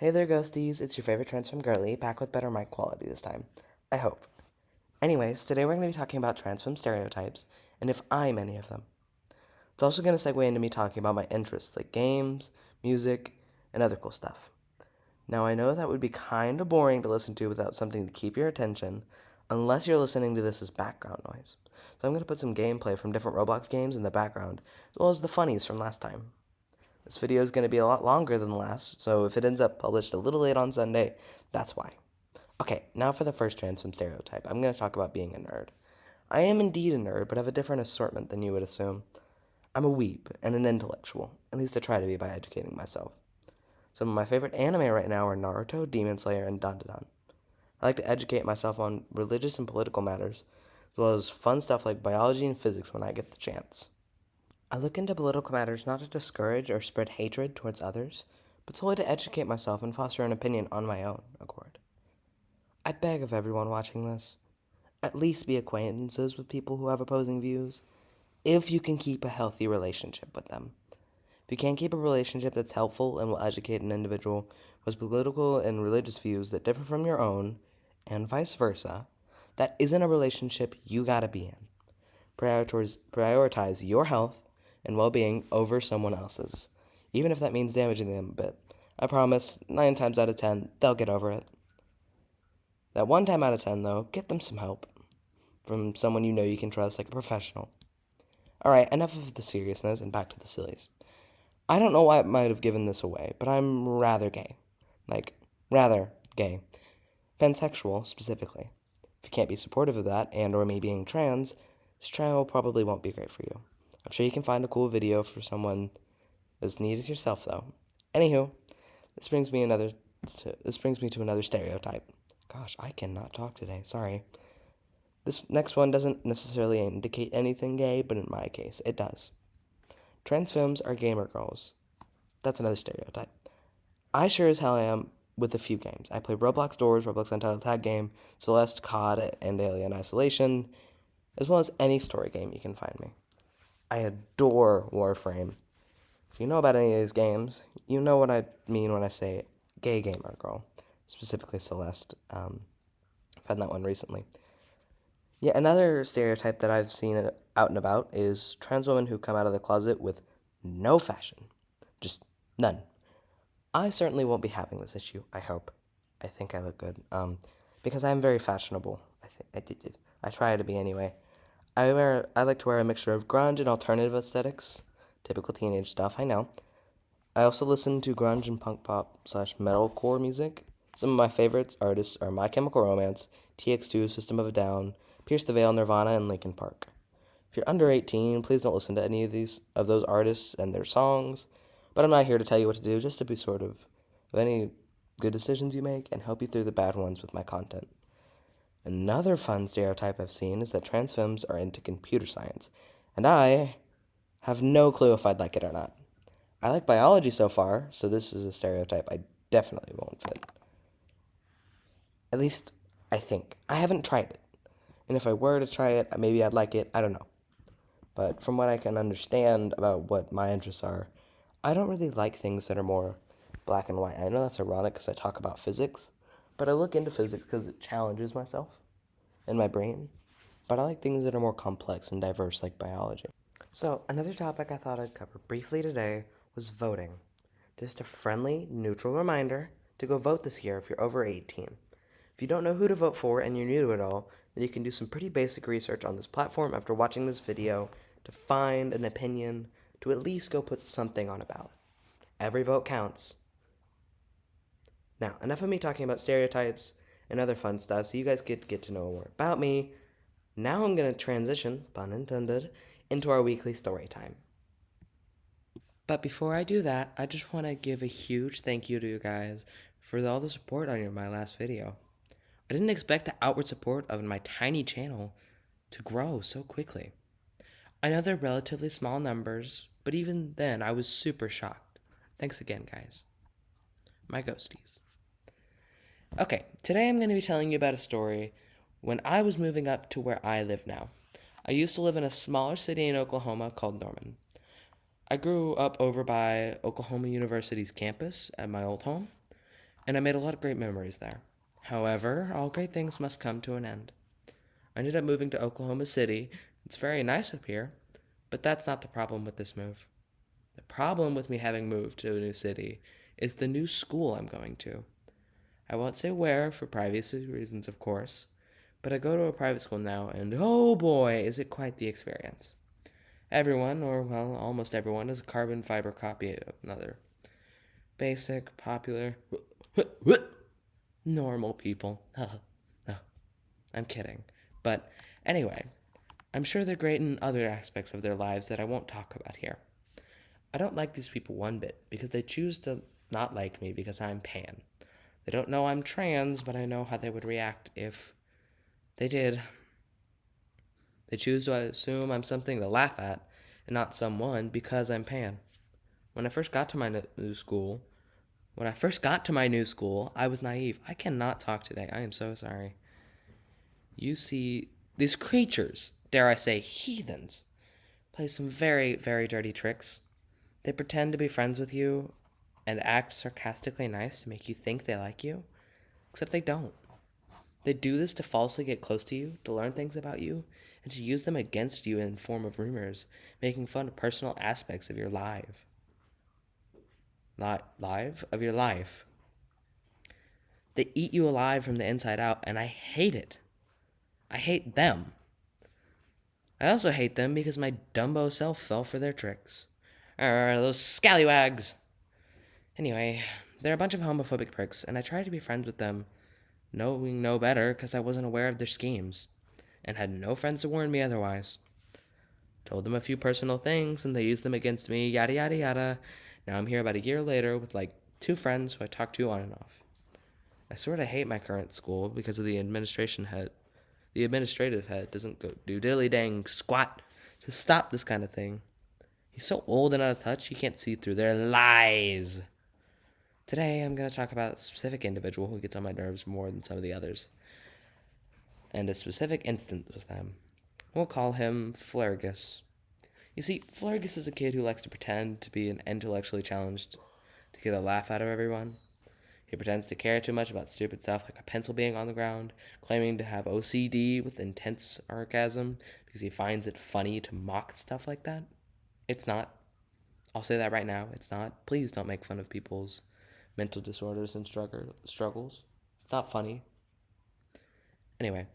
Hey there, ghosties. It's your favorite TRANSFEM girly, back with better mic quality this time. I hope. Anyways, today we're going to be talking about TRANSFEM stereotypes, and if I'm any of them. It's also going to segue into me talking about my interests, like games, music, and other cool stuff. Now, I know that would be kind of boring to listen to without something to keep your attention, unless you're listening to this as background noise. So I'm going to put some gameplay from different Roblox games in the background, as well as the funnies from last time. This video is going to be a lot longer than the last, so if it ends up published a little late on Sunday, that's why. Okay, now for the first TRANSFEM stereotype. I'm going to talk about being a nerd. I am indeed a nerd, but have a different assortment than you would assume. I'm a weeb and an intellectual, at least I try to be by educating myself. Some of my favorite anime right now are Naruto, Demon Slayer, and Dandadan. I like to educate myself on religious and political matters, as well as fun stuff like biology and physics when I get the chance. I look into political matters not to discourage or spread hatred towards others, but solely to educate myself and foster an opinion on my own accord. I beg of everyone watching this, at least be acquaintances with people who have opposing views, if you can keep a healthy relationship with them. If you can't keep a relationship that's helpful and will educate an individual who has political and religious views that differ from your own, and vice versa, that isn't a relationship you gotta be in. Prioritize your health and well-being over someone else's, even if that means damaging them a bit. I promise, 9 times out of 10, they'll get over it. That 1 time out of 10, though, get them some help from someone you know you can trust, like a professional. Alright, enough of the seriousness and back to the sillies. I don't know why I might have given this away, but I'm rather gay. Like, rather gay. Pansexual, specifically. If you can't be supportive of that, and or me being trans, this trial probably won't be great for you. I'm sure you can find a cool video for someone as neat as yourself, though. Anywho, this brings me to another stereotype. Gosh, I cannot talk today. Sorry. This next one doesn't necessarily indicate anything gay, but in my case, it does. Trans femmes are gamer girls. That's another stereotype. I sure as hell am with a few games. I play Roblox Doors, Roblox Untitled Tag Game, Celeste, COD, and Alien Isolation, as well as any story game you can find me. I adore Warframe. If you know about any of these games, you know what I mean when I say gay gamer girl, specifically Celeste. I've had that one recently. Yeah, another stereotype that I've seen out and about is trans women who come out of the closet with no fashion. Just none. I certainly won't be having this issue, I hope. I think I look good. Because I'm very fashionable. I try to be anyway. I like to wear a mixture of grunge and alternative aesthetics. Typical teenage stuff, I know. I also listen to grunge and punk pop / metalcore music. Some of my favorites artists are My Chemical Romance, TX2, System of a Down, Pierce the Veil, Nirvana, and Linkin Park. If you're under 18, please don't listen to any of those artists and their songs. But I'm not here to tell you what to do, just to be sort of any good decisions you make and help you through the bad ones with my content. Another fun stereotype I've seen is that trans femmes are into computer science, and I have no clue if I'd like it or not. I like biology so far, so this is a stereotype I definitely won't fit. At least, I think. I haven't tried it. And if I were to try it, maybe I'd like it, I don't know. But from what I can understand about what my interests are, I don't really like things that are more black and white. I know that's ironic because I talk about physics, but I look into physics because it challenges myself and my brain. But I like things that are more complex and diverse, like biology. So, another topic I thought I'd cover briefly today was voting. Just a friendly, neutral reminder to go vote this year if you're over 18. If you don't know who to vote for and you're new to it all, then you can do some pretty basic research on this platform after watching this video to find an opinion, to at least go put something on a ballot. Every vote counts. Now, enough of me talking about stereotypes and other fun stuff so you guys get to know more about me. Now I'm going to transition, pun intended, into our weekly story time. But before I do that, I just want to give a huge thank you to you guys for all the support on my last video. I didn't expect the outward support of my tiny channel to grow so quickly. I know they're relatively small numbers, but even then I was super shocked. Thanks again, guys. My ghosties. Okay, today I'm going to be telling you about a story when I was moving up to where I live now. I used to live in a smaller city in Oklahoma called Norman. I grew up over by Oklahoma University's campus at my old home. and I made a lot of great memories there. However, all great things must come to an end. I ended up moving to Oklahoma City. It's very nice up here, but that's not the problem with this move. The problem with me having moved to a new city is the new school I'm going to. I won't say where for privacy reasons, of course, but I go to a private school now, and oh boy, is it quite the experience. Everyone, or well, almost everyone, is a carbon fiber copy of another. Basic, popular, normal people. No, I'm kidding. But anyway, I'm sure they're great in other aspects of their lives that I won't talk about here. I don't like these people one bit because they choose to not like me because I'm pan. They don't know I'm trans, but I know how they would react if they did. They choose to assume I'm something to laugh at and not someone because I'm pan. When I first got to my new school, I was naive. I cannot talk today. I am so sorry. You see these creatures, dare I say heathens, play some very, very dirty tricks. They pretend to be friends with you and act sarcastically nice to make you think they like you, except they don't. They do this to falsely get close to you, to learn things about you, and to use them against you in the form of rumors, making fun of personal aspects of your life. Of your life. They eat you alive from the inside out, and I hate it. I hate them. I also hate them because my Dumbo self fell for their tricks. Those scallywags. Anyway, they're a bunch of homophobic pricks, and I tried to be friends with them, knowing no better because I wasn't aware of their schemes, and had no friends to warn me otherwise. Told them a few personal things, and they used them against me, yada yada yada. Now I'm here about a year later with like 2 friends who I talk to on and off. I sort of hate my current school because of the administration head. The administrative head doesn't go do diddly dang squat to stop this kind of thing. He's so old and out of touch, he can't see through their lies. Today, I'm going to talk about a specific individual who gets on my nerves more than some of the others, and a specific instance with them. We'll call him Flergus. You see, Flergus is a kid who likes to pretend to be an intellectually challenged to get a laugh out of everyone. He pretends to care too much about stupid stuff like a pencil being on the ground, claiming to have OCD with intense sarcasm because he finds it funny to mock stuff like that. It's not. I'll say that right now. It's not. Please don't make fun of people's mental disorders and struggles. It's not funny. Anyway,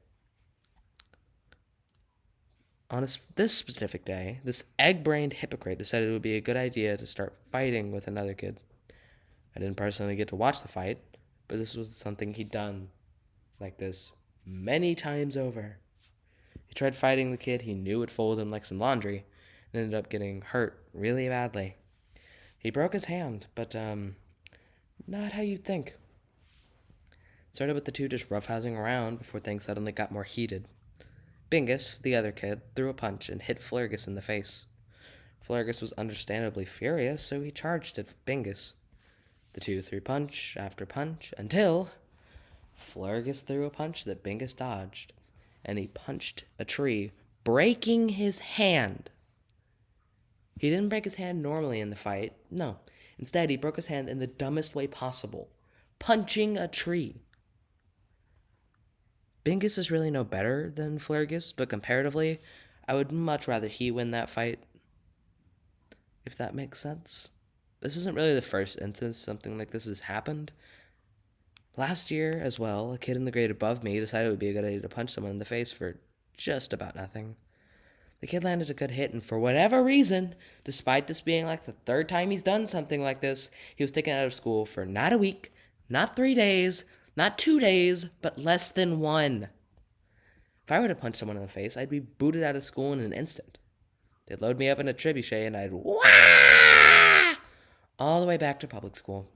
on this specific day, this egg-brained hypocrite decided it would be a good idea to start fighting with another kid. I didn't personally get to watch the fight, but this was something he'd done like this many times over. He tried fighting the kid he knew would fold him like some laundry, and ended up getting hurt really badly. He broke his hand, but not how you'd think. Started with the two just roughhousing around before things suddenly got more heated. Bingus, the other kid, threw a punch and hit Flergus in the face. Flergus was understandably furious, so he charged at Bingus. The two threw punch after punch until Flergus threw a punch that Bingus dodged, and he punched a tree, breaking his hand. He didn't break his hand normally in the fight. No. Instead, he broke his hand in the dumbest way possible, punching a tree. Bingus is really no better than Flergus, but comparatively, I would much rather he win that fight, if that makes sense. This isn't really the first instance something like this has happened. Last year, as well, a kid in the grade above me decided it would be a good idea to punch someone in the face for just about nothing. The kid landed a good hit, and for whatever reason, despite this being like the 3rd time he's done something like this, he was taken out of school for not a week, not 3 days, not 2 days, but less than 1. If I were to punch someone in the face, I'd be booted out of school in an instant. They'd load me up in a trebuchet, and I'd wah! All the way back to public school.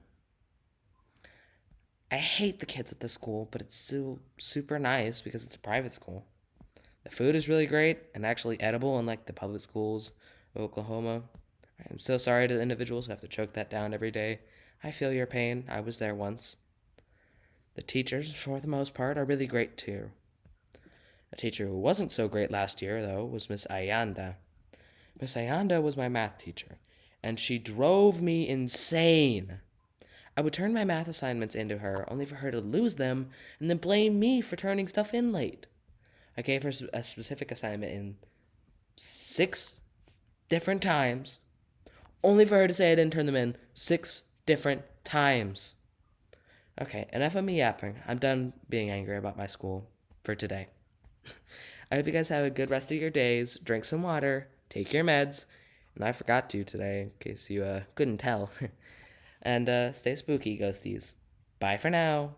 I hate the kids at this school, but it's still super nice because it's a private school. The food is really great and actually edible, unlike the public schools of Oklahoma. I'm so sorry to the individuals who have to choke that down every day. I feel your pain. I was there once. The teachers, for the most part, are really great too. A teacher who wasn't so great last year, though, was Miss Ayanda. Miss Ayanda was my math teacher, and she drove me insane. I would turn my math assignments into her, only for her to lose them and then blame me for turning stuff in late. I gave her a specific assignment in 6 different times, only for her to say I didn't turn them in 6 different times. Okay, enough of me yapping. I'm done being angry about my school for today. I hope you guys have a good rest of your days. Drink some water, take your meds, and I forgot to today, in case you couldn't tell. And stay spooky, ghosties. Bye for now.